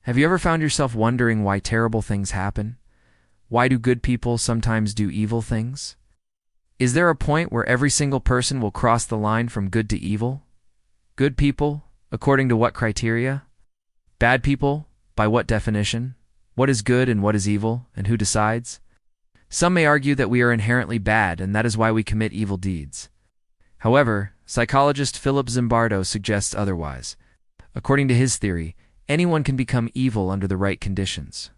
Have you ever found yourself wondering why terrible things happen? Why do good people sometimes do evil things? Is there a point where every single person will cross the line from good to evil? Good people, according to what criteria? Bad people, by what definition? What is good and what is evil, and who decides? Some may argue that we are inherently bad, and that is why we commit evil deeds. However, psychologist Philip Zimbardo suggests otherwise. According to his theory, anyone can become evil under the right conditions.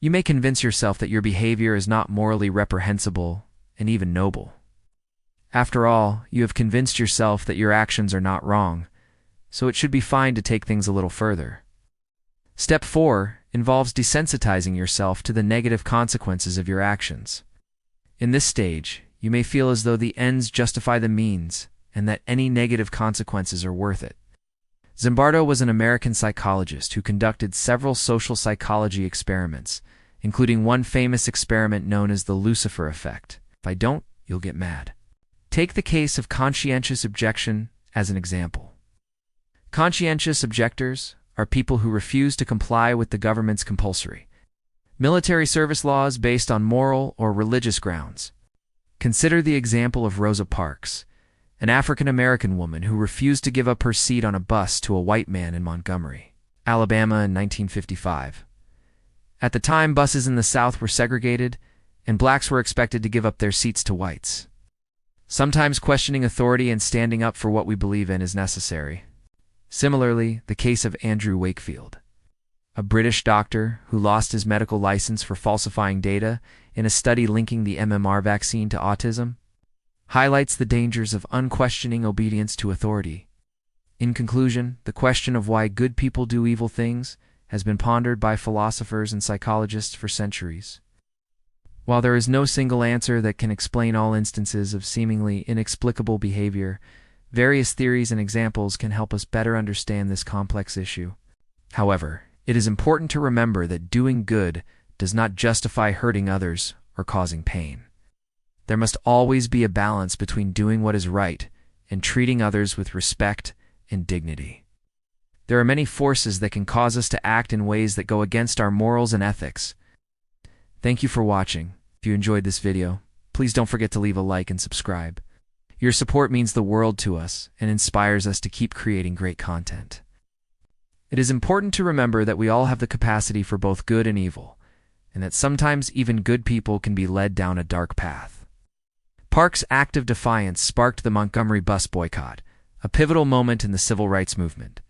You may convince yourself that your behavior is not morally reprehensible and even noble. After all, you have convinced yourself that your actions are not wrong, so it should be fine to take things a little further. Step 4 involves desensitizing yourself to the negative consequences of your actions. In this stage, you may feel as though the ends justify the means and that any negative consequences are worth it. Zimbardo was an American psychologist who conducted several social psychology experiments, including one famous experiment known as the Lucifer effect. If I don't, you'll get mad. Take the case of conscientious objection as an example. Conscientious objectors are people who refuse to comply with the government's compulsory military service laws based on moral or religious grounds. Consider the example of Rosa Parks, an African-American woman who refused to give up her seat on a bus to a white man in Montgomery, Alabama in 1955. At the time, buses in the South were segregated, and blacks were expected to give up their seats to whites. Sometimes questioning authority and standing up for what we believe in is necessary. Similarly, the case of Andrew Wakefield, a British doctor who lost his medical license for falsifying data in a study linking the MMR vaccine to autism, highlights the dangers of unquestioning obedience to authority. In conclusion, the question of why good people do evil things has been pondered by philosophers and psychologists for centuries. While there is no single answer that can explain all instances of seemingly inexplicable behavior, various theories and examples can help us better understand this complex issue. However, it is important to remember that doing good does not justify hurting others or causing pain. There must always be a balance between doing what is right and treating others with respect and dignity. There are many forces that can cause us to act in ways that go against our morals and ethics. Thank you for watching. If you enjoyed this video, please don't forget to leave a like and subscribe. Your support means the world to us and inspires us to keep creating great content. It is important to remember that we all have the capacity for both good and evil, and that sometimes even good people can be led down a dark path. Parks' act of defiance sparked the Montgomery bus boycott, a pivotal moment in the civil rights movement.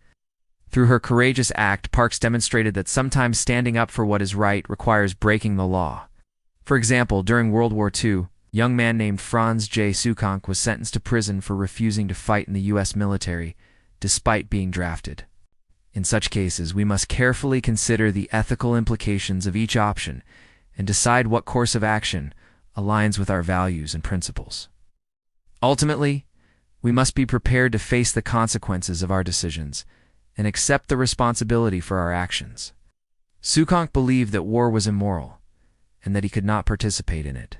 Through her courageous act, Parks demonstrated that sometimes standing up for what is right requires breaking the law. For example, during World War II, a young man named Franz J. Sukonk was sentenced to prison for refusing to fight in the U.S. military, despite being drafted. In such cases, we must carefully consider the ethical implications of each option and decide what course of action aligns with our values and principles. Ultimately, we must be prepared to face the consequences of our decisions and accept the responsibility for our actions. Sukonk believed that war was immoral and that he could not participate in it.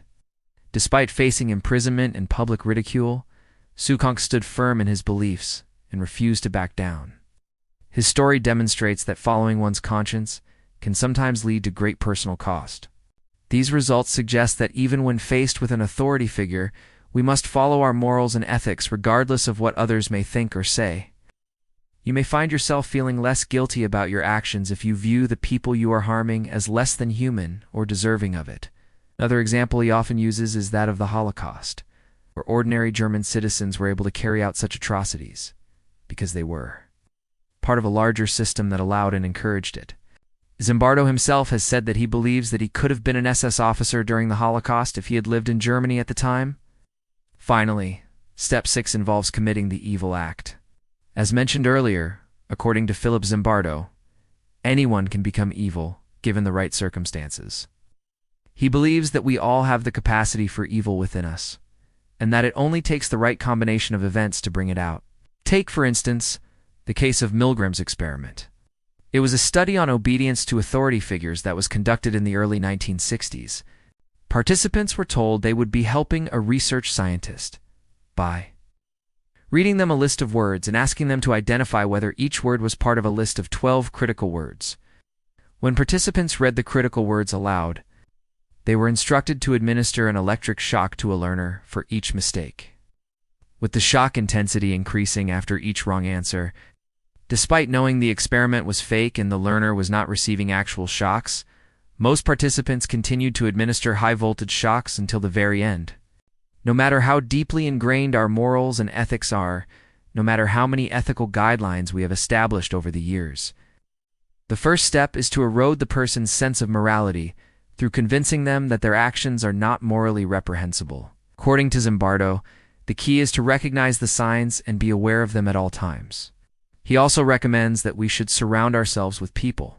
Despite facing imprisonment and public ridicule, Sukonk stood firm in his beliefs and refused to back down. His story demonstrates that following one's conscience can sometimes lead to great personal cost. These results suggest that even when faced with an authority figure, we must follow our morals and ethics regardless of what others may think or say. You may find yourself feeling less guilty about your actions if you view the people you are harming as less than human or deserving of it. Another example he often uses is that of the Holocaust, where ordinary German citizens were able to carry out such atrocities because they were part of a larger system that allowed and encouraged it. Zimbardo himself has said that he believes that he could have been an SS officer during the Holocaust if he had lived in Germany at the time. Finally, step 6 involves committing the evil act. As mentioned earlier, according to Philip Zimbardo, anyone can become evil given the right circumstances. He believes that we all have the capacity for evil within us, and that it only takes the right combination of events to bring it out. Take, for instance, the case of Milgram's experiment. It was a study on obedience to authority figures that was conducted in the early 1960s. Participants were told they would be helping a research scientist by reading them a list of words and asking them to identify whether each word was part of a list of 12 critical words. When participants read the critical words aloud, they were instructed to administer an electric shock to a learner for each mistake, with the shock intensity increasing after each wrong answer. Despite knowing the experiment was fake and the learner was not receiving actual shocks, most participants continued to administer high-voltage shocks until the very end. No matter how deeply ingrained our morals and ethics are, no matter how many ethical guidelines we have established over the years, the first step is to erode the person's sense of morality through convincing them that their actions are not morally reprehensible. According to Zimbardo, the key is to recognize the signs and be aware of them at all times. He also recommends that we should surround ourselves with people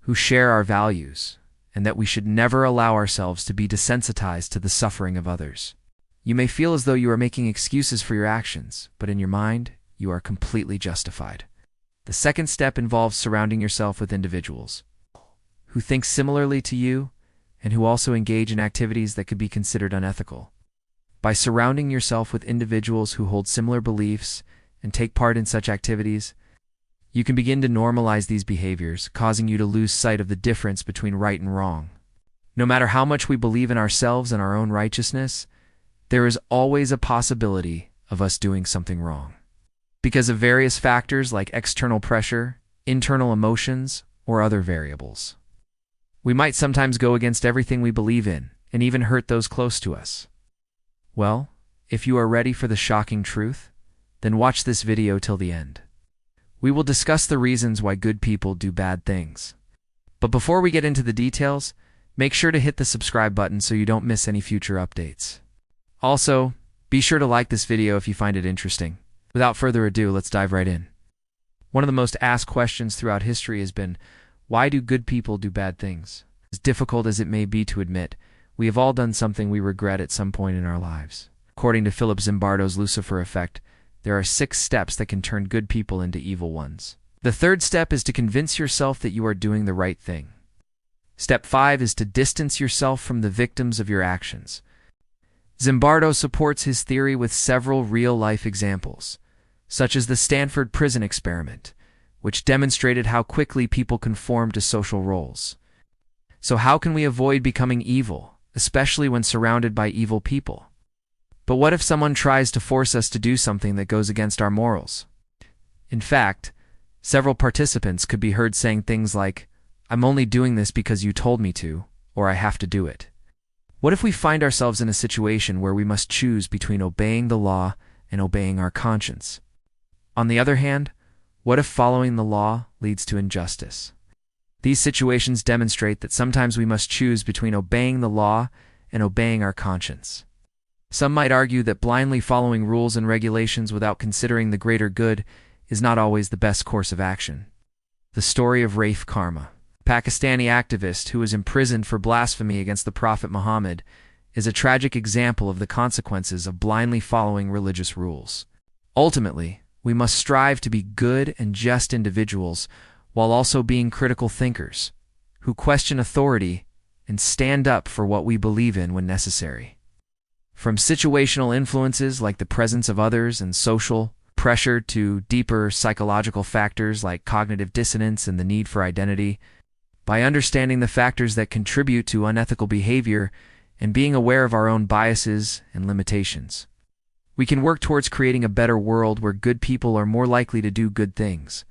who share our values, and that we should never allow ourselves to be desensitized to the suffering of others. You may feel as though you are making excuses for your actions, but in your mind, you are completely justified. The second step involves surrounding yourself with individuals who think similarly to you and who also engage in activities that could be considered unethical. By surrounding yourself with individuals who hold similar beliefs and take part in such activities, you can begin to normalize these behaviors, causing you to lose sight of the difference between right and wrong. No matter how much we believe in ourselves and our own righteousness, there is always a possibility of us doing something wrong, because of various factors like external pressure, internal emotions, or other variables. We might sometimes go against everything we believe in, and even hurt those close to us. Well, if you are ready for the shocking truth, then watch this video till the end. We will discuss the reasons why good people do bad things. But before we get into the details, make sure to hit the subscribe button so you don't miss any future updates. Also, be sure to like this video if you find it interesting. Without further ado, let's dive right in. One of the most asked questions throughout history has been, why do good people do bad things? As difficult as it may be to admit, we have all done something we regret at some point in our lives. According to Philip Zimbardo's Lucifer effect, there are 6 steps that can turn good people into evil ones. The third step is to convince yourself that you are doing the right thing. Step 5 is to distance yourself from the victims of your actions. Zimbardo supports his theory with several real-life examples, such as the Stanford prison experiment, which demonstrated how quickly people conform to social roles. So how can we avoid becoming evil, especially when surrounded by evil people? But what if someone tries to force us to do something that goes against our morals? In fact, several participants could be heard saying things like, "I'm only doing this because you told me to," or "I have to do it." What if we find ourselves in a situation where we must choose between obeying the law and obeying our conscience? On the other hand, what if following the law leads to injustice? These situations demonstrate that sometimes we must choose between obeying the law and obeying our conscience. Some might argue that blindly following rules and regulations without considering the greater good is not always the best course of action. The story of Raif Karma, a Pakistani activist who was imprisoned for blasphemy against the Prophet Muhammad, is a tragic example of the consequences of blindly following religious rules. Ultimately, we must strive to be good and just individuals while also being critical thinkers who question authority and stand up for what we believe in when necessary. From situational influences like the presence of others and social pressure to deeper psychological factors like cognitive dissonance and the need for identity, by understanding the factors that contribute to unethical behavior and being aware of our own biases and limitations, we can work towards creating a better world where good people are more likely to do good things.